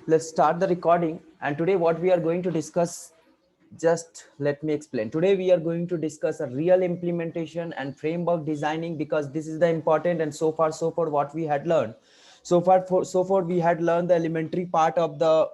let's start the recording. And today what we are going to discuss, just let me explain. Today we are going to discuss a real implementation and framework designing, because this is the important. And so far what we had learned, so far we had learned the elementary part of the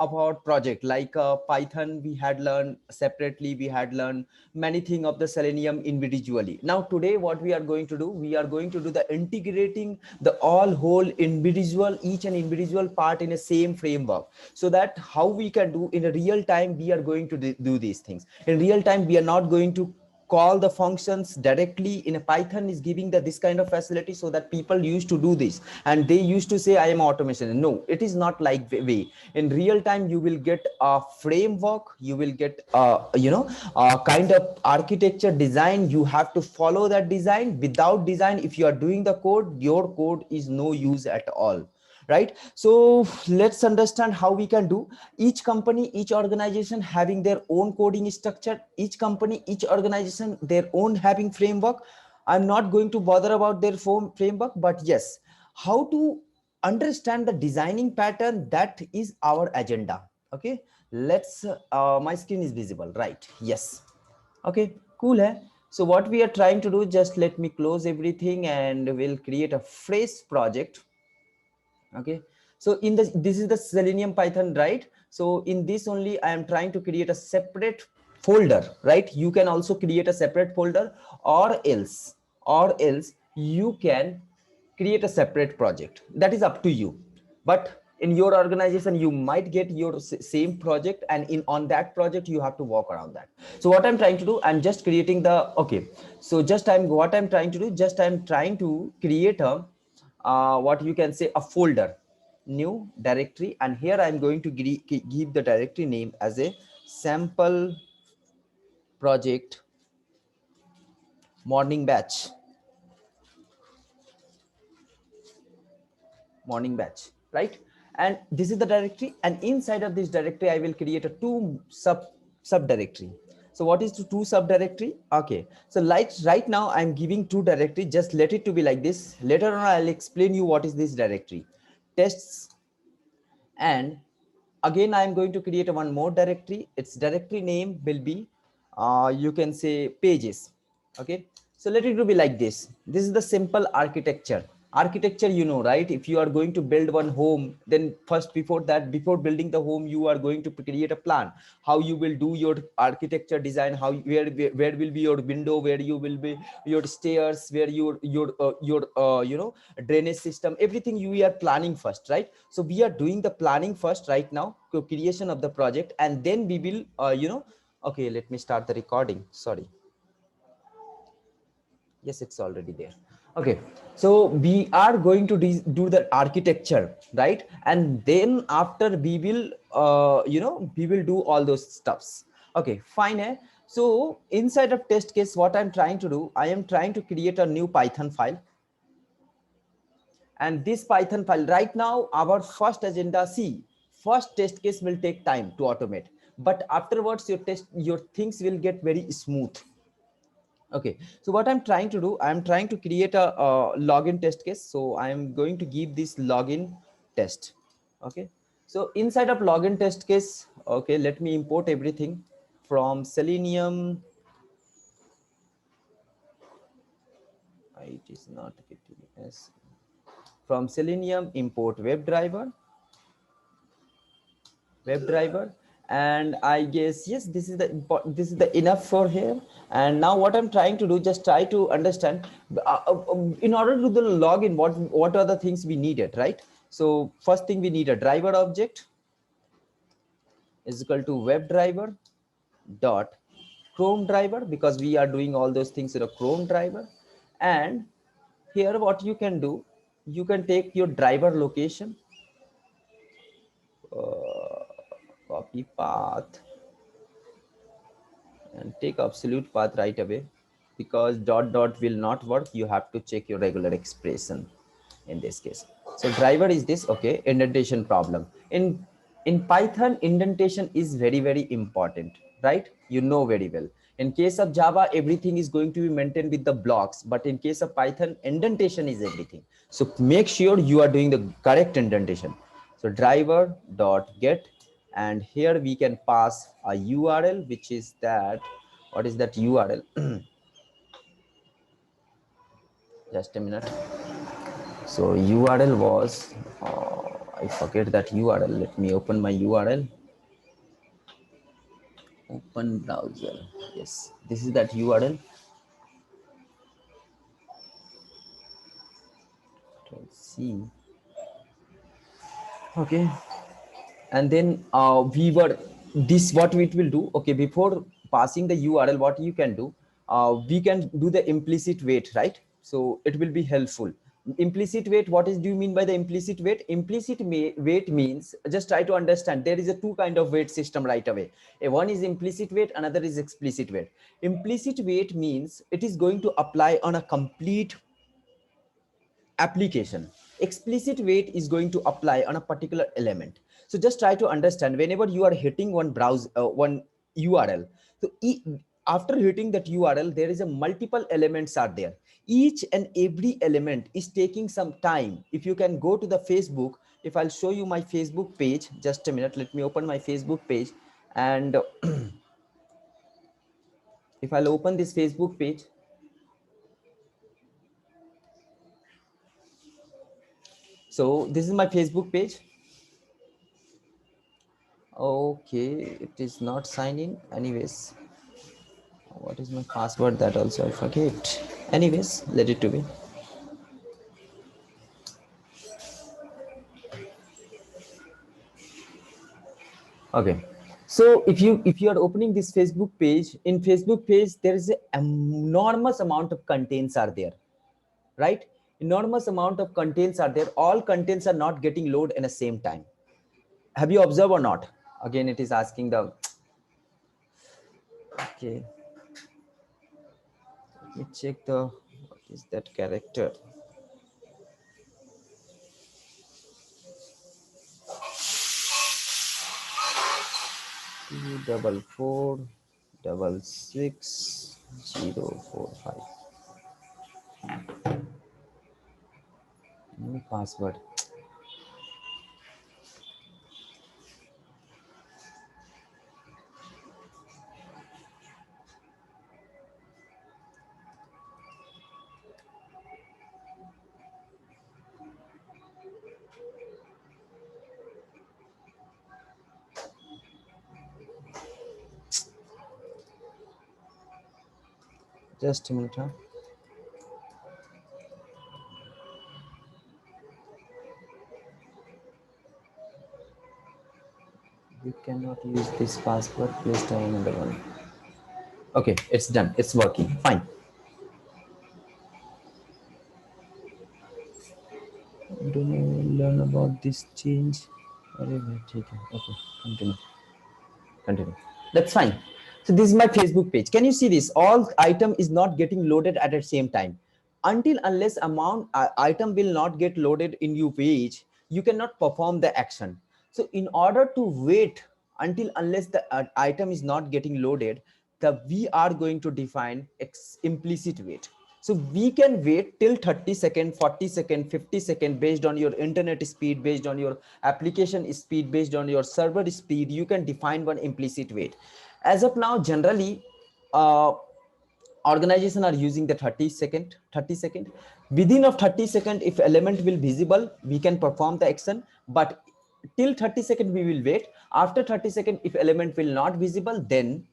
about project, like Python we had learned separately, we had learned many things of the Selenium individually. Now today what we are going to do, we are going to do the integrating the all whole individual, each and individual part in a same framework, so that how we can do in a real time, we are going to do these things in real time. We are not going to call the functions directly in a Python is giving the this kind of facility, so that people used to do this and they used to say I am automation. No, it is not like way. In real time you will get a framework, you will get a kind of architecture design. You have to follow that design. Without design, if you are doing the code, your code is no use at all, right? So let's understand how we can do. Each company, each organization having their own coding structure, each company, each organization their own having framework. I'm not going to bother about their framework, but yes, how to understand the designing pattern, that is our agenda. Okay, let's my screen is visible, right? Yes. Okay, cool, eh? So what we are trying to do, just let me close everything and we'll create a fresh project. Okay, so in this is the Selenium Python, right? So in this only I am trying to create a separate folder, right? You can also create a separate folder, or else you can create a separate project. That is up to you. But in your organization you might get your same project, and in on that project you have to walk around that. So what I'm trying to do, I'm just creating the, okay, so just I'm what I'm trying to do, just I'm trying to create a what you can say, a folder, new directory, and here I'm going to give the directory name as a sample project morning batch, right? And this is the directory, and inside of this directory I will create a two subdirectory. So what is the two subdirectory? Okay, so like right now I'm giving two directory, just let it to be like this. Later on I'll explain you what is this directory. Tests. And again I am going to create one more directory. Its directory name will be you can say pages. Okay, so let it be like this. This is the simple architecture, you know, right? If you are going to build one home, then first, before that, before building the home, you are going to create a plan how you will do your architecture design, how where will be your window, where you will be your stairs, where your drainage system, everything you are planning first, right? So we are doing the planning first right now, creation of the project, and then we will okay, let me start the recording. Sorry. Yes, it's already there. Okay, so we are going to do the architecture, right? And then after we will we will do all those stuffs. Okay, fine, eh? So inside of test case, what I'm trying to do, I am trying to create a new Python file. And this Python file, right now our first agenda, see, first test case will take time to automate, but afterwards your things will get very smooth. Okay, so what I'm trying to do, I'm trying to create a login test case. So I'm going to give this login test. Okay, so inside of login test case, okay, let me import everything from Selenium. It is not getting yes. From Selenium, import WebDriver, and I guess yes, this is the enough for here. And now what I'm trying to do, just try to understand in order to do the login, what are the things we needed, right? So first thing, we need a driver object is equal to WebDriver dot Chrome driver, because we are doing all those things in a Chrome driver. And here what you can do, you can take your driver location, copy path, and take absolute path right away, because dot dot will not work. You have to check your regular expression in this case. So driver is this. Okay, indentation problem in Python, indentation is very important, right? You know very well. In case of Java, everything is going to be maintained with the blocks, but in case of Python, indentation is everything. So make sure you are doing the correct indentation. So driver dot get, and here we can pass a URL, which is that, what is that URL? Just a minute. So URL was, I forget that URL. Let me open my URL. Open browser. Yes, this is that URL. Let's see. Okay. And then we were, this what it will do. Okay, before passing the URL, what you can do, we can do the implicit wait, right? So it will be helpful. Implicit wait, what is, do you mean by the implicit wait? Implicit wait means, just try to understand, there is a two kind of wait system right away. One is implicit wait, another is explicit wait. Implicit wait means it is going to apply on a complete application. Explicit wait is going to apply on a particular element. So just try to understand, whenever you are hitting one one URL, so after hitting that URL, there is a multiple elements are there. Each and every element is taking some time. If you can go to the Facebook, if I'll show you my Facebook page, just a minute, let me open my Facebook page. And if I'll open this Facebook page, so this is my Facebook page. Okay, it is not sign in. Anyways, what is my password? That also I forget. Anyways, let it to be. Okay. So if you are opening this Facebook page, in Facebook page there is an enormous amount of contents are there, right? Enormous amount of contents are there. All contents are not getting load in the same time. Have you observed or not? Again, it is asking the. Okay. Let me check the, what is that character? 244666045. New password. Just a minute, huh? You cannot use this password. Please try another one. Okay, it's done. It's working. Fine. Don't know, learn about this change. Okay, continue. Continue. That's fine. So this is my Facebook page. Can you see this? All item is not getting loaded at the same time. Until unless amount item will not get loaded in your page, you cannot perform the action. So in order to wait until unless the item is not getting loaded, we are going to define implicit wait. So we can wait till 30 second, 40 second, 50 second, based on your internet speed, based on your application speed, based on your server speed. You can define one implicit wait. As of now, generally, organization are using the 30 second. Within of 30 second, if element will visible, we can perform the action. But till 30 second we will wait. After 30 second, if element will not visible, then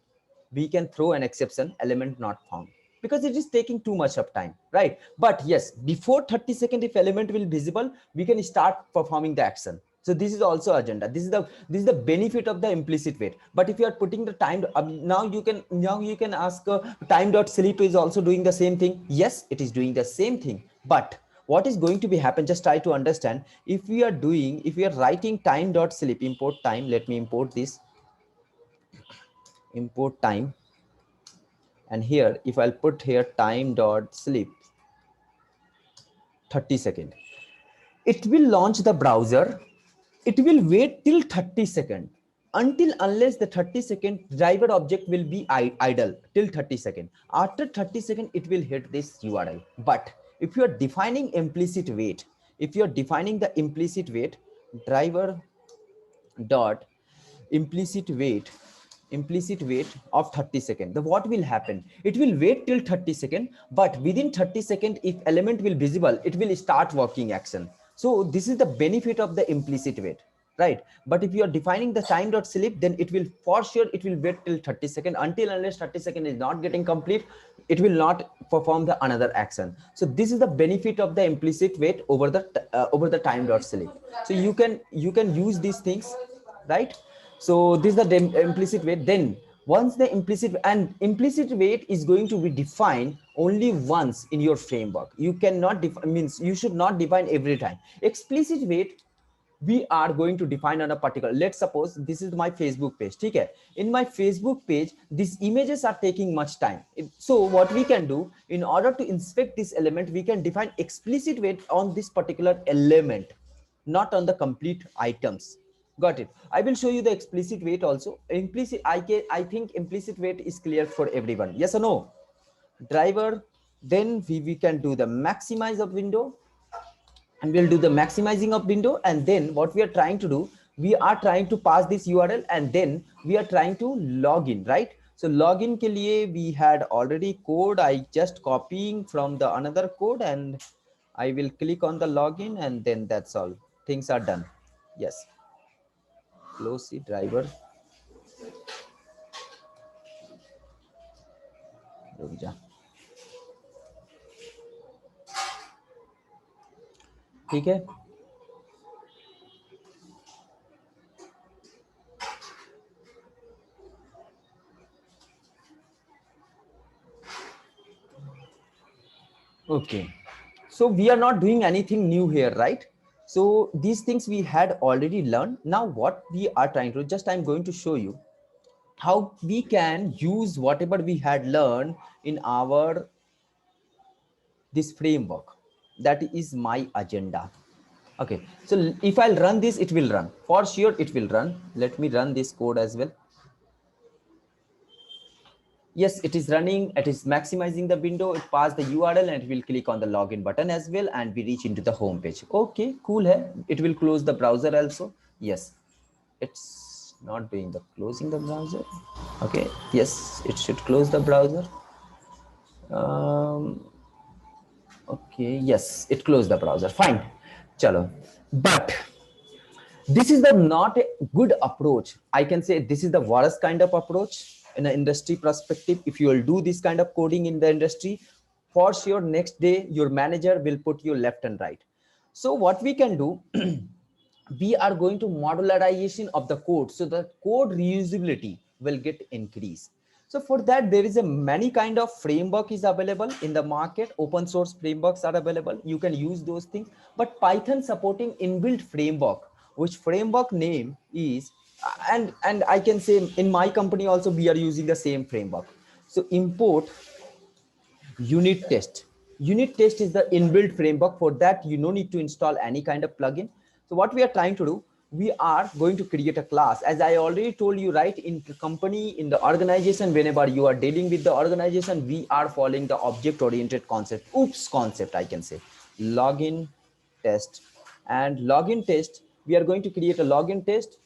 we can throw an exception, element not found, because it is taking too much of time, right? But yes, before 30 second, if element will visible, we can start performing the action. So this is also agenda. This is the benefit of the implicit wait. But if you are putting the time, now you can ask, time dot sleep is also doing the same thing. Yes, it is doing the same thing. But what is going to be happen, just try to understand. If we are writing time dot sleep, import time, let me import this, import time. And here, if I'll put here time dot sleep 30 second, it will launch the browser. It will wait till 30 second, until unless the 30 second driver object will be idle till 30 second. After 30 second, it will hit this URL. But if you are defining implicit wait, if you are defining the implicit wait, driver dot implicit wait, implicit wait of 30 seconds. The what will happen, it will wait till 30 seconds, but within 30 seconds if element will visible, it will start working action. So this is the benefit of the implicit wait, right? But if you are defining the time dot sleep, then it will for sure it will wait till 30 seconds. Until unless 30 seconds is not getting complete, it will not perform the another action. So this is the benefit of the implicit wait over the time dot sleep. So you can use these things, right? So this is the implicit weight. Then once the implicit weight is going to be defined only once in your framework. You cannot define, means you should not define every time. Explicit weight we are going to define on a particular, let's suppose this is my Facebook page, okay? In my Facebook page these images are taking much time. So what we can do, in order to inspect this element, we can define explicit weight on this particular element, not on the complete items. Got it? I will show you the explicit weight also. Implicit, I think implicit weight is clear for everyone, yes or no? Driver, then we can do the maximize of window, and we'll do the maximizing of window. And then what we are trying to do, we are trying to pass this URL, and then we are trying to log in, right? So login ke liye we had already code. I just copying from the another code, and I will click on the login, and then that's all, things are done. Yes, close the driver. रुक जा, ठीक है? Okay, so we are not doing anything new here, right? So these things we had already learned. Now what we are trying to, just I'm going to show you how we can use whatever we had learned in our this framework. That is my agenda. Okay, so if I'll run this, it will run for sure, it will run. Let me run this code as well. Yes, it is running, it is maximizing the window, it passed the URL, and it will click on the login button as well, and we reach into the home page. Okay, cool hai. It will close the browser also. Yes, it's not doing the closing the browser. Okay, yes, it should close the browser. Okay, yes, it closed the browser, fine. Chalo, but this is the not a good approach. I can say this is the worst kind of approach in an industry perspective. If you will do this kind of coding in the industry, for sure next day your manager will put you left and right. So what we can do, we are going to modularization of the code, so the code reusability will get increased. So for that, there is a many kind of framework is available in the market. Open source frameworks are available, you can use those things. But Python supporting inbuilt framework, which framework name is, and I can say in my company also we are using the same framework. So import unit test. Unit test is the inbuilt framework. For that you no need to install any kind of plugin. So what we are trying to do, we are going to create a class, as I already told you, right? In the company, in the organization, whenever you are dealing with the organization, we are following the object oriented concept. Oops, concept, I can say. Login test, and login test, we are going to create a login test.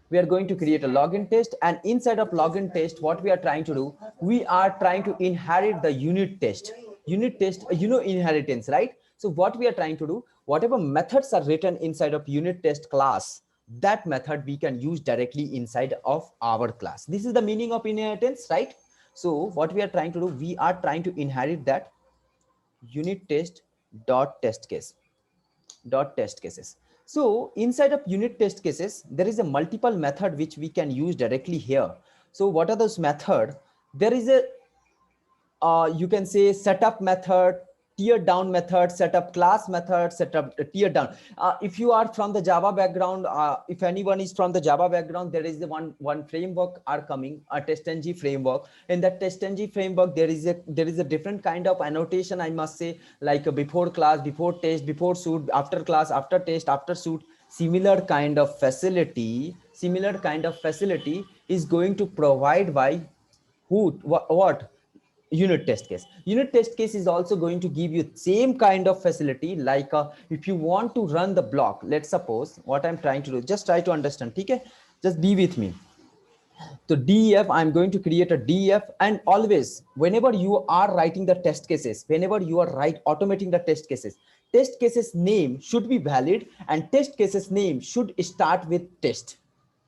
We are going to create a login test, and inside of login test, what we are trying to do, we are trying to inherit the unit test. Unit test, you know, inheritance, right? So what we are trying to do, whatever methods are written inside of unit test class, that method we can use directly inside of our class. This is the meaning of inheritance, right? So what we are trying to do, we are trying to inherit that unit test dot test case dot test cases. So inside of unit test cases, there is a multiple method which we can use directly here. So what are those method? There is a you can say setup method, tear down method, setup class method, setup tear down. If you are from the Java background, if anyone is from the Java background, there is the one framework are coming, a TestNG framework. In that TestNG framework, there is a different kind of annotation, I must say, like a before class, before test, before suit, after class, after test, after suit. Similar kind of facility is going to provide by who, what unit test case. Unit test case is also going to give you same kind of facility, like if you want to run the block, let's suppose what I'm trying to do, just try to understand. Okay, just be with me. So DEF, I'm going to create a DEF, and always whenever you are writing the test cases, whenever you are automating the test cases name should be valid, and test cases name should start with test.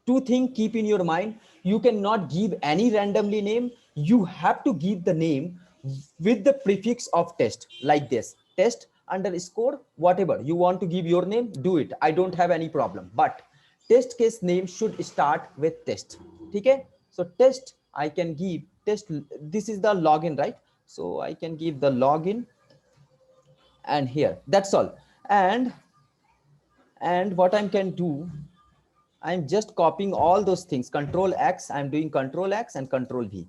Two things keep in your mind. You cannot give any randomly name. You have to give the name with the prefix of test, like this, test underscore whatever you want to give your name, do it. I don't have any problem, but test case name should start with test. Okay, so test, I can give test. This is the login, right? So I can give the login, and here, that's all. And what I can do, I'm just copying all those things. Control X, I'm doing Control X and Control V.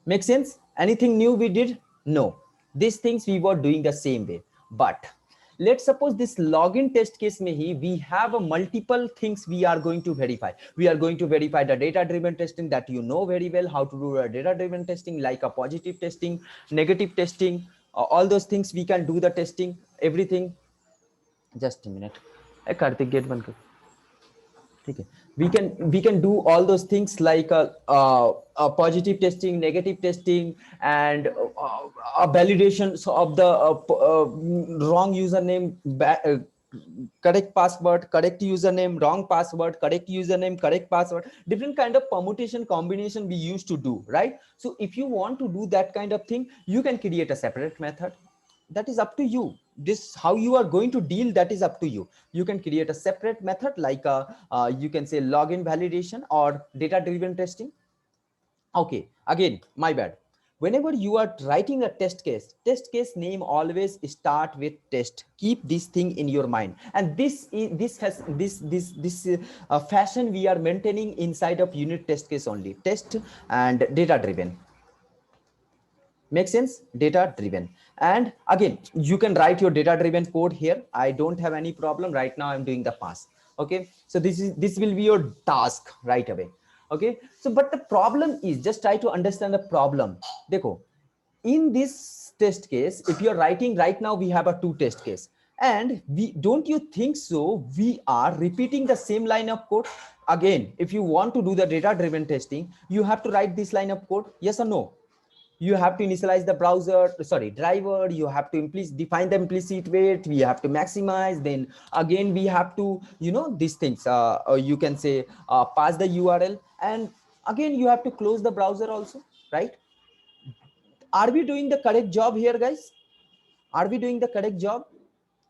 Make sense? Anything new we did? No. These things we were doing the same way. But let's suppose this login test case mein we have a multiple things we are going to verify. We are going to verify the data-driven testing that you know very well how to do a data-driven testing, like a positive testing, negative testing, all those things we can do the testing, everything. Just a minute. Hey, Karthik, get one. Okay. We can do all those things like a positive testing, negative testing, and a validation of the wrong username, correct password, correct username, wrong password, correct username, correct password, different kind of permutation combination we used to do, right? So if you want to do that kind of thing, you can create a separate method. That is up to you. This how you are going to deal, that is up to you. You can create a separate method, like you can say login validation or data driven testing. Okay, again, my bad. Whenever you are writing a test case name always start with test. Keep this thing in your mind, and this fashion we are maintaining inside of unit test case only, test and data driven. Make sense? Data driven. And again, you can write your data driven code here. I don't have any problem. Right now I'm doing the pass. Okay, so this will be your task right away. Okay, so but the problem is, just try to understand the problem. Dekho, in this test case, if you're writing right now, we have a two test case, and we don't you think so we are repeating the same line of code again? If you want to do the data driven testing, you have to write this line of code, yes or no? You have to initialize the browser, sorry, driver. You have to define the implicit weight. We have to maximize. Then again, we have to, these things, you can say pass the URL. And again, you have to close the browser also, right? Are we doing the correct job here, guys? Are we doing the correct job?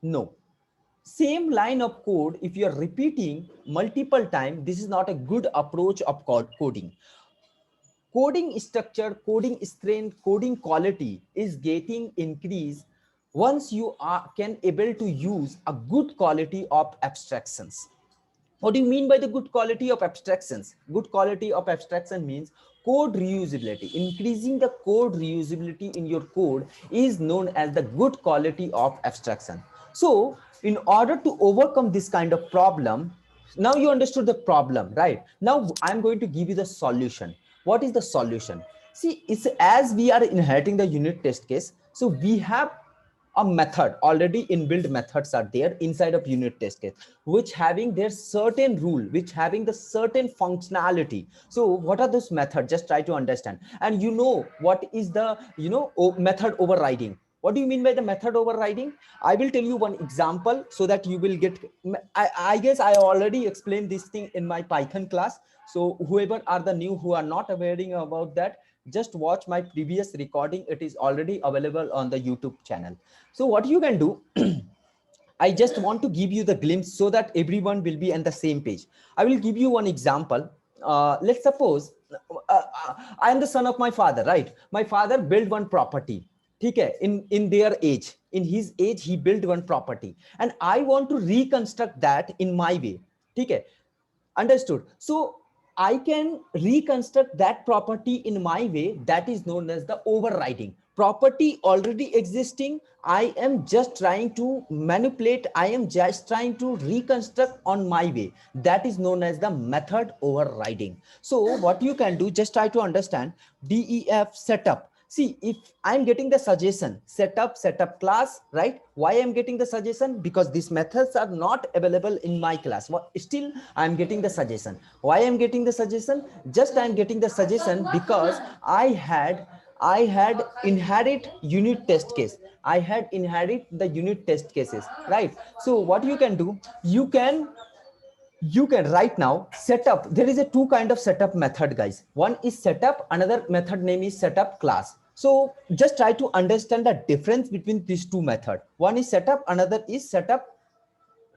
No. Same line of code, if you're repeating multiple times, this is not a good approach of coding. Coding structure, coding strength, coding quality is getting increased once you can able to use a good quality of abstractions. What do you mean by the good quality of abstractions? Good quality of abstraction means code reusability. Increasing the code reusability in your code is known as the good quality of abstraction. So in order to overcome this kind of problem, now you understood the problem, right? Now I'm going to give you the solution. What is the solution? See, it's as we are inheriting the unit test case, so we have a method, already inbuilt methods are there inside of unit test case, which having their certain rule, which having the certain functionality. So what are those methods? Just try to understand. And what is the method overriding? What do you mean by the method overriding? I will tell you one example so that you will get, I guess I already explained this thing in my Python class. So whoever are the new who are not aware about that, just watch my previous recording. It is already available on the YouTube channel. So what you can do, I just want to give you the glimpse so that everyone will be on the same page. I will give you one example. Let's suppose I am the son of my father, right? My father built one property. Okay, in their age, in his age, he built one property, and I want to reconstruct that in my way. Okay, understood? So I can reconstruct that property in my way. That is known as the overriding. Property already existing, I am just trying to manipulate, I am just trying to reconstruct on my way. That is known as the method overriding. So what you can do, just try to understand DEF setup. See, if I'm getting the suggestion, setup class, right? Why I'm getting the suggestion? Because these methods are not available in my class. Still, I'm getting the suggestion. Why I'm getting the suggestion? Just I'm getting the suggestion because I had inherit unit test case. I had inherit the unit test cases, right? So what you can do, you can right now set up. There is a two kind of setup method, guys. One is setup, another method name is setup class. So just try to understand the difference between these two methods. One is setup, another is setup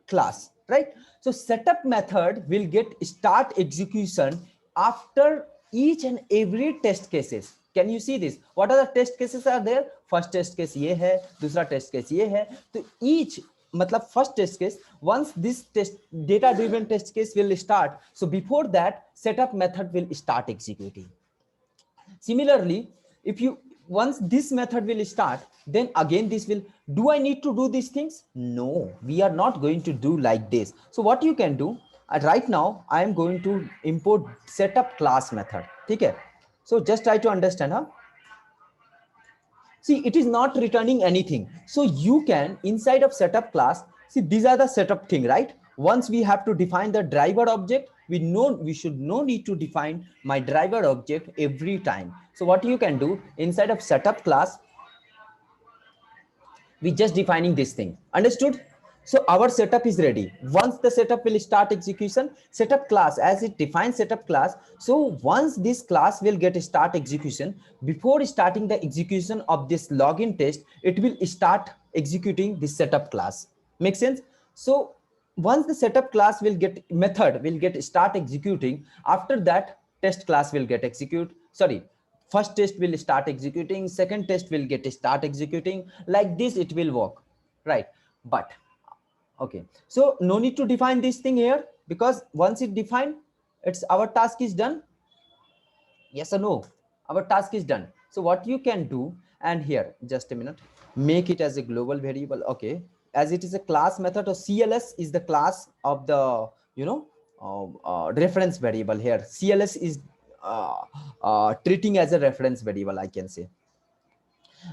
class, right? So setup method will get start execution after each and every test cases. Can you see this? What are the test cases are there? First test case ये है, दूसरा test case ये है. तो each मतलब first test case, once this test data driven test case will start, so before that setup method will start executing. Similarly, if you once this method will start, then again this will, do I need to do these things? No, we are not going to do like this. So what you can do, right now I am going to import setup class method. Okay, so just try to understand, huh? See, it is not returning anything. So you can inside of setup class, see, these are the setup thing, right? Once we have to define the driver object, we know we should no need to define my driver object every time. So what you can do inside of setup class, we just defining this thing. Understood? So our setup is ready. Once the setup will start execution, setup class, as it defines setup class. So once this class will get start execution, before starting the execution of this login test, it will start executing this setup class. Make sense? So once the setup class will get method will get start executing, after that test class will get execute. Sorry, first test will start executing, second test will get start executing. Like this it will work, right? But okay, so no need to define this thing here, because once it defined, it's our task is done. Yes or no? Our task is done. So what you can do, and here just a minute, make it as a global variable. Okay, as it is a class method, or CLS is the class of the, you know, reference variable. Here CLS is treating as a reference variable, I can say.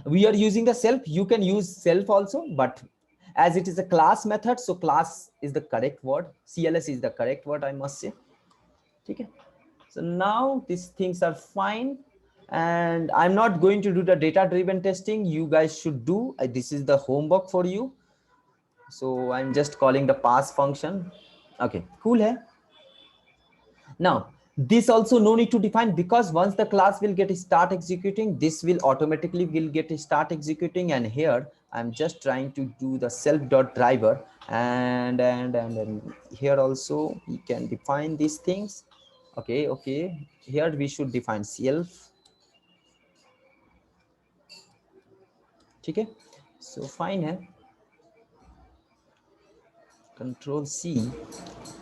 We are using the self. You can use self also, but as it is a class method, so class is the correct word. CLS is the correct word, I must say. Okay. So now these things are fine, and I'm not going to do the data driven testing. You guys should do. This is the homework for you. So I'm just calling the pass function. Okay, cool hai? Now this also no need to define, because once the class will get start executing, this will automatically will get start executing. And here I'm just trying to do the self dot driver, and here also we can define these things. Okay, here we should define self. Okay, so fine hai. Control C.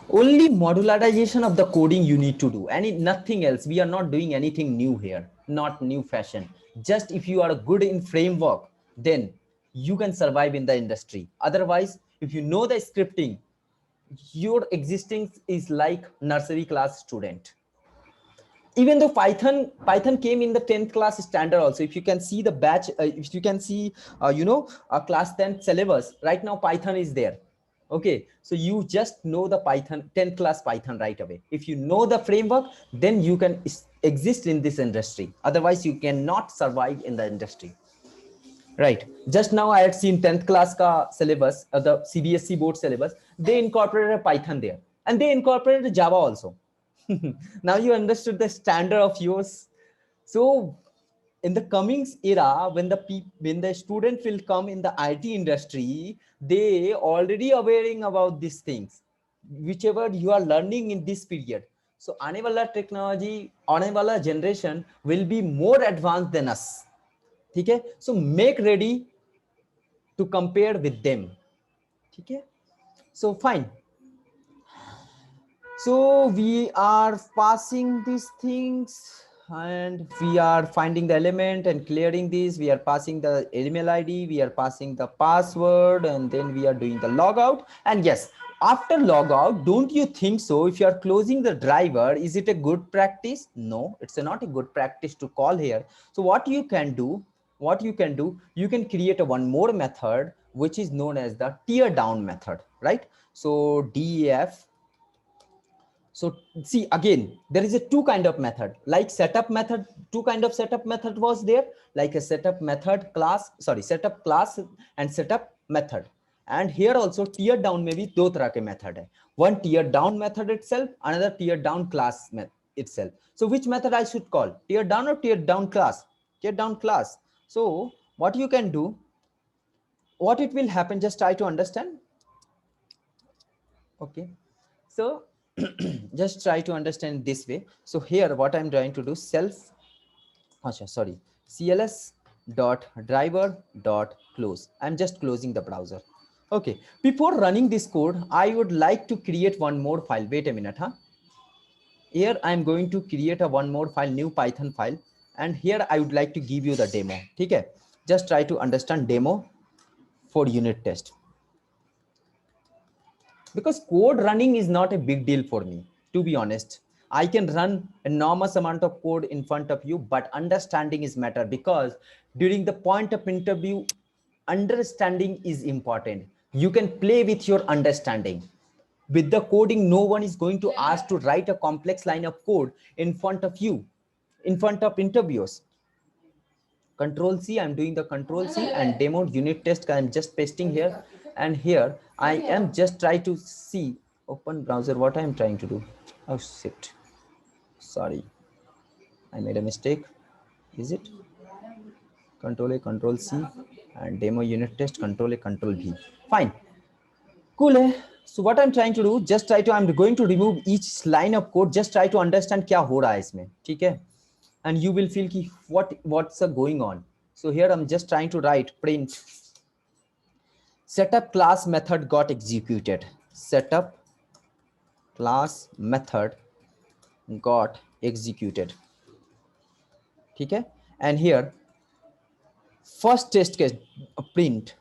Only modularization of the coding you need to do, and nothing else. We are not doing anything new here, not new fashion. Just if you are good in framework, then you can survive in the industry. Otherwise, if you know the scripting, your existence is like nursery class student. Even though Python came in the 10th class standard also. If you can see the batch, if you can see, class 10 syllabus, right now Python is there. Okay, so you just know the Python 10th class Python right away. If you know the framework, then you can exist in this industry. Otherwise you cannot survive in the industry. Right, just now I had seen 10th class ka syllabus, the CBSE board syllabus. They incorporated Python there, and they incorporated Java also. Now you understood the standard of yours. So in the coming era, when the student will come in the IT industry, they already awareing about these things, whichever you are learning in this period. So aane wala technology, aane wala generation will be more advanced than us. Okay, so make ready to compare with them. Okay, so fine. So we are passing these things, and we are finding the element and clearing these. We are passing the email ID, we are passing the password, and then we are doing the logout. And yes, After logout, don't you think so? If you are closing the driver, is it a good practice? No, it's not a good practice to call here. So what you can do, you can create a one more method which is known as the tear down method, right? So def. So see, again, there is a two kind of method, like setup method. Two kind of setup method was there, like a setup method class, sorry, setup class and setup method. And here also tear down में भी दो तरह के method है. One tear down method itself, another tear down class itself. So which method I should call? Tear down or tear down class? Tear down class. So what you can do, what it will happen, just try to understand. Okay. So just try to understand this way. So here what I'm trying to do, self, sorry, cls dot driver dot close. I'm just closing the browser. Okay, before running this code, I would like to create one more file. Wait a minute, huh? Here I'm going to create a one more file, new Python file, and here I would like to give you the demo. Okay, just try to understand demo for unit test. Because code running is not a big deal for me, to be honest. I can run enormous amount of code in front of you, but understanding is matter, because during the point of interview, understanding is important. You can play with your understanding. With the coding, no one is going to ask to write a complex line of code in front of you, in front of interviewers. Control C, I'm doing the Control C, and demo unit test, I'm just pasting here. And here I am just trying to see, open browser, what I'm trying to do. Oh shit, sorry, I made a mistake. Is it Control A, Control C, and demo unit test, Control A, Control V? Fine, cool. So what I'm trying to do, just try to, I'm going to remove each line of code, just try to understand क्या हो रहा है इसमें, ठीक है? And you will feel ki what's going on. So here I'm just trying to write print setup class method got executed. Setup class method got executed. Okay, and here first test case, print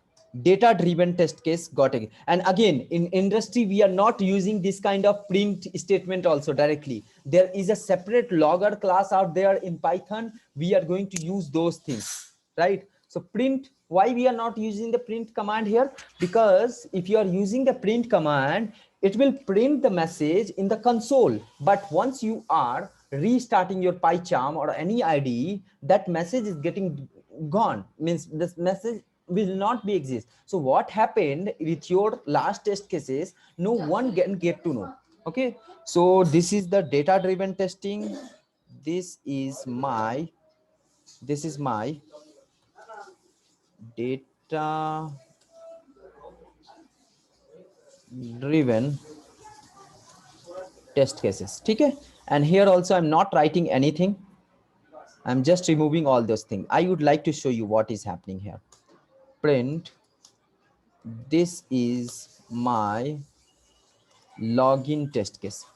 data driven test case got it. And again, in industry we are not using this kind of print statement also directly. There is a separate logger class out there in Python. We are going to use those things, right? So print, why we are not using the print command here? Because if you are using the print command, it will print the message in the console, but once you are restarting your PyCharm or any IDE, that message is getting gone, means this message will not be exist. So what happened with your last test cases, no one can get to know. Okay, so this is the data driven testing. This is my data driven test cases. Okay, and here also I'm not writing anything, I'm just removing all those things. I would like to show you what is happening here. Print, this is my login test case.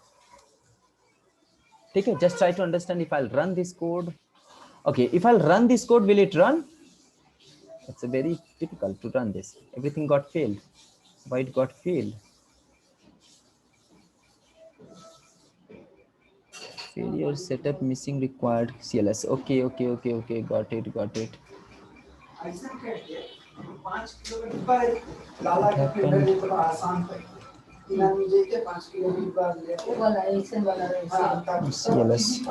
Okay, just try to understand. If I'll run this code, okay, if I'll run this code, will it run? It's a very difficult to run this. Everything got failed. Why it got failed? Failure setup missing required CLS. Okay, got it. What happened? CLS.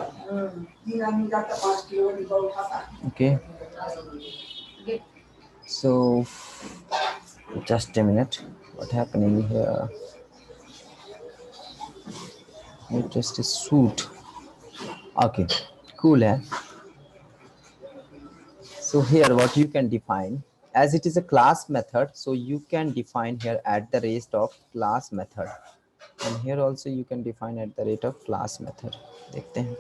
Okay. So just a minute. What happening here? It just a suit. Okay, cool. So here what you can define, as it is a class method, so you can define here at the rate of class method, and here also you can define at the rate of class method. देखते हैं.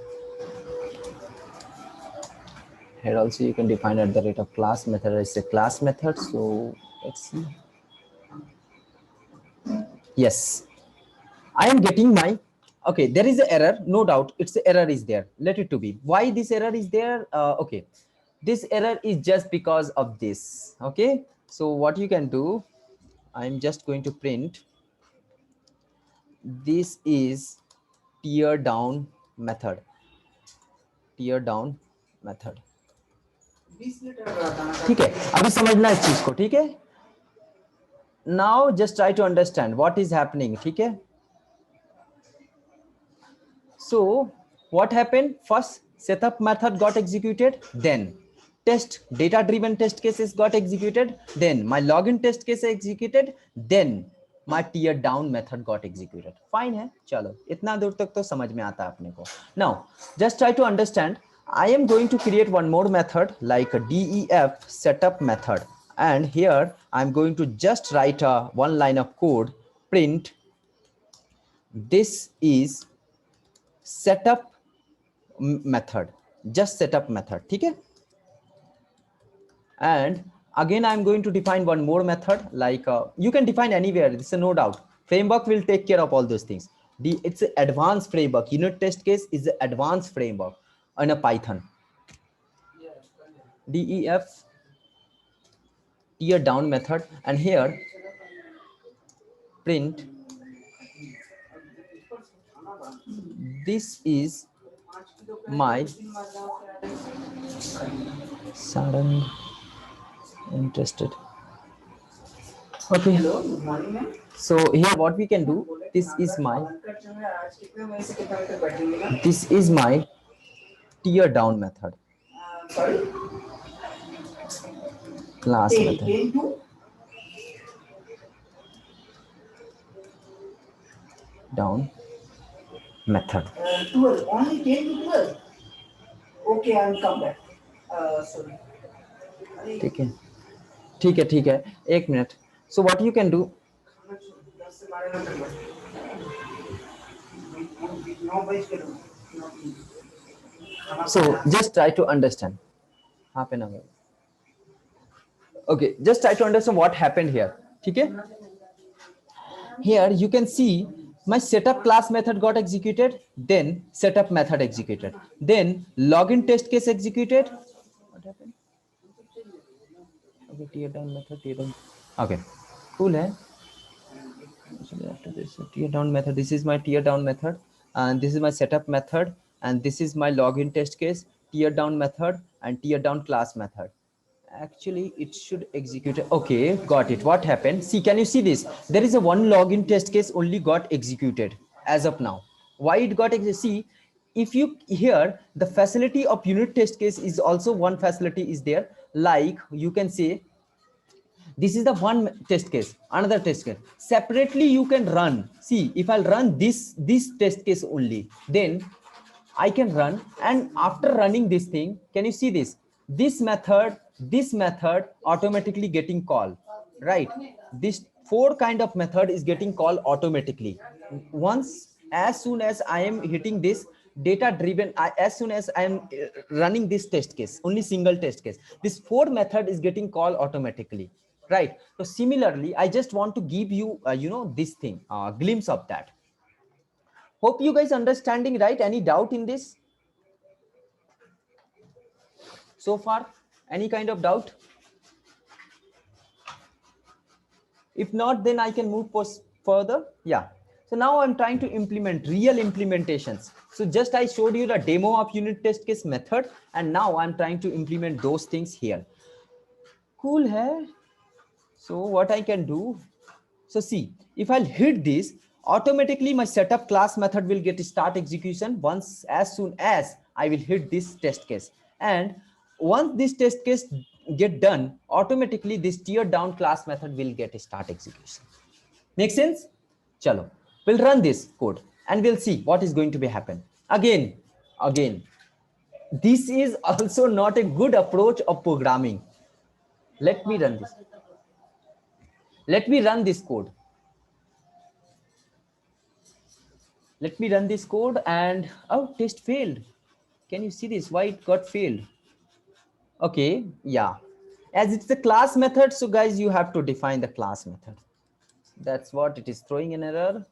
Here also you can define at the rate of class method. It's a class method. So let's see. Yes, I am getting my, okay, there is an error, no doubt. It's the error is there. Let it to be. Why this error is there? Okay, this error is just because of this. Okay, so what you can do, I'm just going to print this is tear down method. Tear down method. ठीक है, अभी समझना इस चीज को, ठीक है. Now just try to understand what is happening, ठीक है. So what happened? First setup method got executed, then test data driven test cases got executed, then my login test case executed, then my tear down method got executed. Fine है, चलो इतना दूर तक तो समझ में आता है अपने को. Now just try to understand. I am going to create one more method like a def setup method, and here I'm going to just write a one line of code, print this is setup method, just setup method, ठीक है. And again I'm going to define one more method like you can define anywhere, this is no doubt. Framework will take care of all those things. It's an advanced framework. Unit test case is an advanced framework in a Python. Def tear down method, and here print this is my sudden interested. Okay, so here what we can do, this is my tear down method, class method. Down method. 12, only 10 to 12. Okay, I'll come back. Sorry. ठीक है, ठीक है, ठीक है, एक minute. So what you can do, so just try to understand. Half an hour. Okay, just try to understand what happened here. ठीक है. Here you can see my setup class method got executed, then setup method executed, then login test case executed. What happened? Okay, tear down method, tear down. Okay, cool hai. After this tear down method, this is my tear down method, and this is my setup method, and this is my login test case, tear down method, and tear down class method. Actually it should execute. Okay, got it. What happened? See, can you see this? There is a one login test case only got executed as of now. Why it got executed? See, if you here the facility of unit test case is also one facility is there, like you can say this is the one test case, another test case separately you can run. See, if I'll run this test case only, then I can run, and after running this thing, can you see this method automatically getting called, right? This four kind of method is getting called automatically. Once, as soon as I am hitting this data driven, as soon as I am running this test case, only single test case, this four method is getting called automatically, right? So similarly, I just want to give you this thing, glimpse of that. Hope you guys understanding, right? Any doubt in this so far? Any kind of doubt? If not, then I can move further. Yeah. So now I'm trying to implement real implementations. So just I showed you the demo of unit test case method, and now I'm trying to implement those things here. Cool, hai? So what I can do? So see, if I'll hit this, automatically my setup class method will get start execution once as soon as I will hit this test case. And once this test case get done, automatically this tear down class method will get start execution. Make sense? Chalo, we'll run this code and we'll see what is going to be happen. Again, this is also not a good approach of programming. Let me run this. Let me run this code. Let me run this code, and oh, test failed. Can you see this? Why it got failed? Okay, yeah. As it's the class method, so guys, you have to define the class method. That's what it is throwing an error.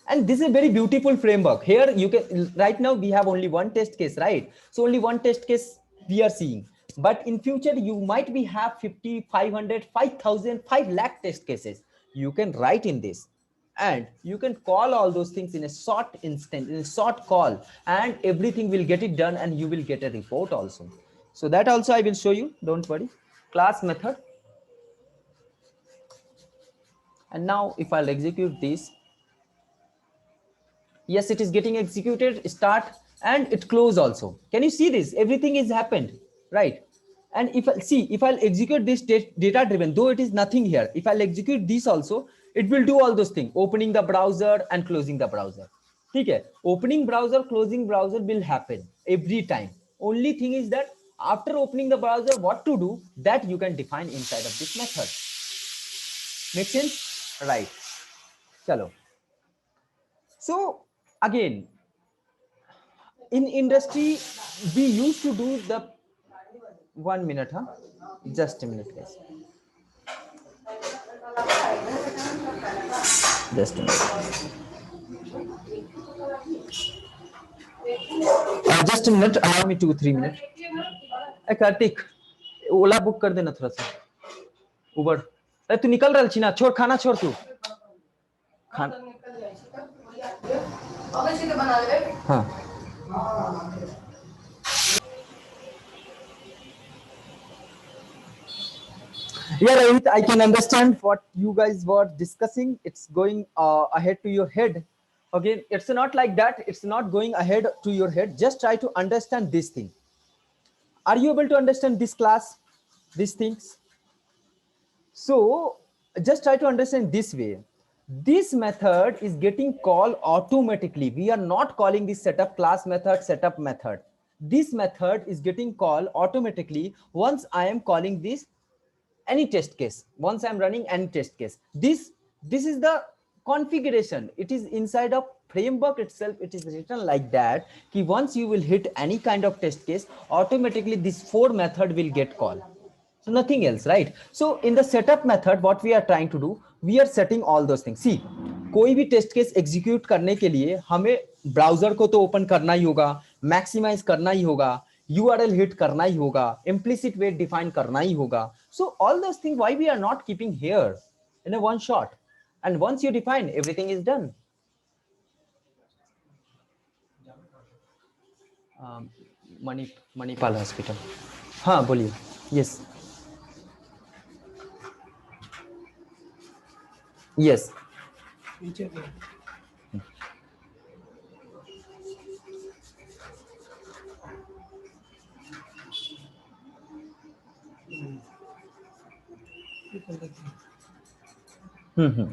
And this is a very beautiful framework. Here you can, right now we have only one test case, right? So only one test case we are seeing. But in future, you might be have 50, 500, 5,000, 5 lakh test cases. you can write in this, and you can call all those things in a short instant, in a short call, and everything will get it done, and you will get a report also. So that also I will show you, don't worry. Class method. And now if I'll execute this, yes, it is getting executed, start, and it close also. Can you see this? Everything is happened, right? And if I see, if I'll execute this data driven, though it is nothing here, if I'll execute this also, it will do all those things, opening the browser and closing the browser. Okay, opening browser, closing browser will happen every time. Only thing is that after opening the browser, what to do, that you can define inside of this method. Make sense? Right. Chalo. So again, in industry, we used to do the 1 minute, huh? Just a minute, guys. Just a minute. Just a minute. Allow me 2-3 minutes. Kartik, Ola book कर देना थोड़ा सा, उबर. अरे तू निकल रहा छी ना, छोड़ खाना, छोड़ तू खाना. हाँ. Yeah, Rohit, I can understand what you guys were discussing. It's going ahead to your head. Okay, it's not like that. It's not going ahead to your head. Just try to understand this thing. Are you able to understand this class, these things? So just try to understand this way. This method is getting called automatically. We are not calling this setup class method, setup method. This method is getting called automatically once I am calling this any test case, once I'm running any test case. This is the configuration. It is inside of framework itself. It is written like that ki once you will hit any kind of test case, automatically this 4 method will get called. So nothing else, right? So in the setup method, what we are trying to do, we are setting all those things. See, कोई भी test case execute करने के लिए हमें browser को तो open करना ही होगा, मैक्सिमाइज करना ही होगा, URL hit करना ही होगा, implicit weight define करना ही होगा. So all those things, why we are not keeping here in a one shot? And once you define, everything is done. Manipal hospital. हाँ बोलिए. Yes. Yes.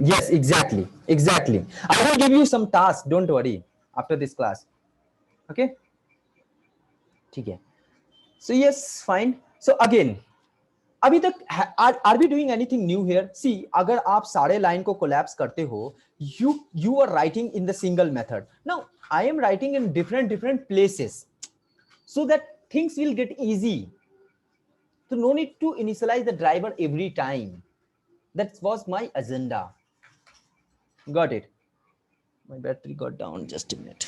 Yes, exactly. I will give you some tasks, don't worry, after this class. Okay. Okay. So yes, fine. So again, अभी तक are we doing anything new here? See, अगर आप सारे line को collapse करते हो, you are writing in the single method. Now I am writing in different places, so that things will get easy. So no need to initialize the driver every time. That was my agenda. Got it? My battery got down. Just a minute.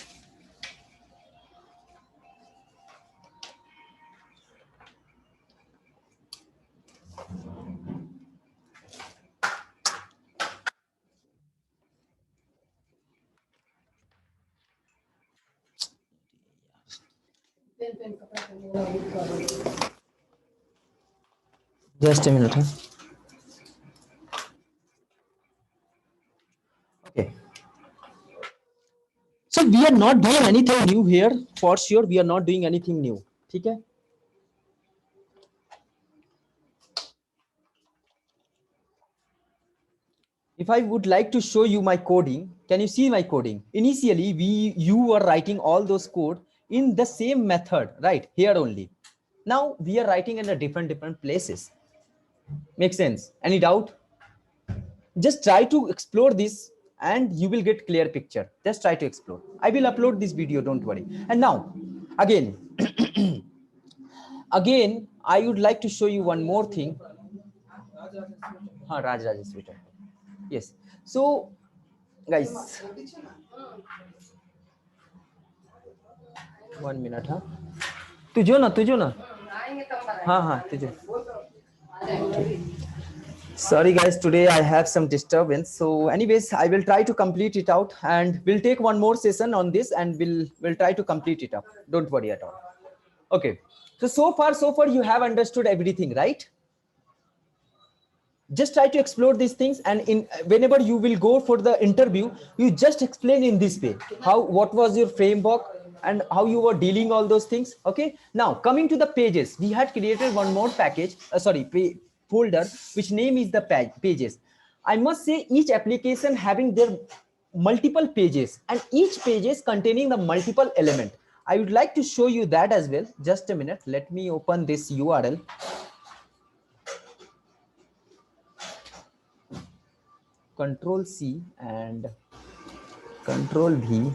Just a minute. Huh? Okay. So we are not doing anything new here, for sure. We are not doing anything new. Okay. If I would like to show you my coding, can you see my coding? Initially, you were writing all those code in the same method, right? Here only. Now we are writing in a different places. Make sense? Any doubt? Just try to explore this and you will get clear picture. Just try to explore. I will upload this video, don't worry. And now, again, I would like to show you one more thing. Raj Hospital. Yes. So, guys, 1 minute. हाँ तुझो ना हाँ तुझो. Sorry guys, today I have some disturbance. So anyways, I will try to complete it out and we'll take one more session on this and we'll try to complete it up. Don't worry at all. Okay. So far you have understood everything, right? Just try to explore these things, and in whenever you will go for the interview, you just explain in this way how what was your framework and how you were dealing all those things. Okay, now coming to the pages, we had created one more package, folder, which name is the pages. I must say each application having their multiple pages and each pages containing the multiple element. I would like to show you that as well. Just a minute, let me open this URL. Control C and Control V.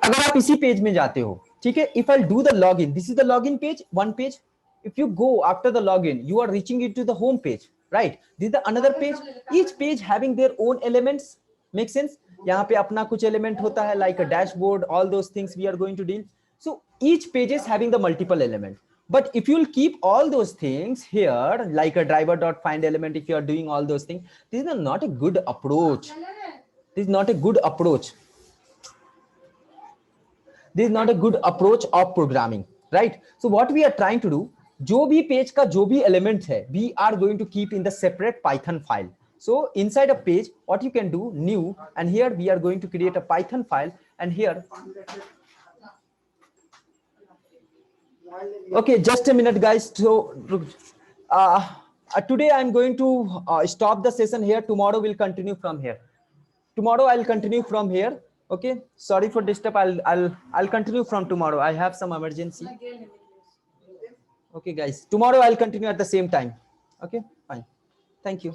अगर आप इसी page में जाते हो, ठीक है, if I'll do the login, this is the login page, one page. If you go after the login, you are reaching it to the home page, right? This is the another page. Each page having their own elements. Make sense? यहाँ पे अपना कुछ element होता है, like a dashboard, all those things we are going to deal. So each page is having the multiple element. But if you'll keep all those things here, like a driver.find element, if you are doing all those things, this is not a good approach. This is not a good approach. This is not a good approach of programming, right? So what we are trying to do, जो भी page का जो भी element है, we are going to keep in the separate Python file. So inside a page, what you can do, new, and here we are going to create a Python file, and here. Okay, just a minute, guys. So today I'm going to stop the session here. Tomorrow we'll continue from here. Tomorrow I'll continue from here. Okay, sorry for disturb. I'll continue from tomorrow. I have some emergency. Okay, guys. Tomorrow I'll continue at the same time. Okay, fine. Thank you.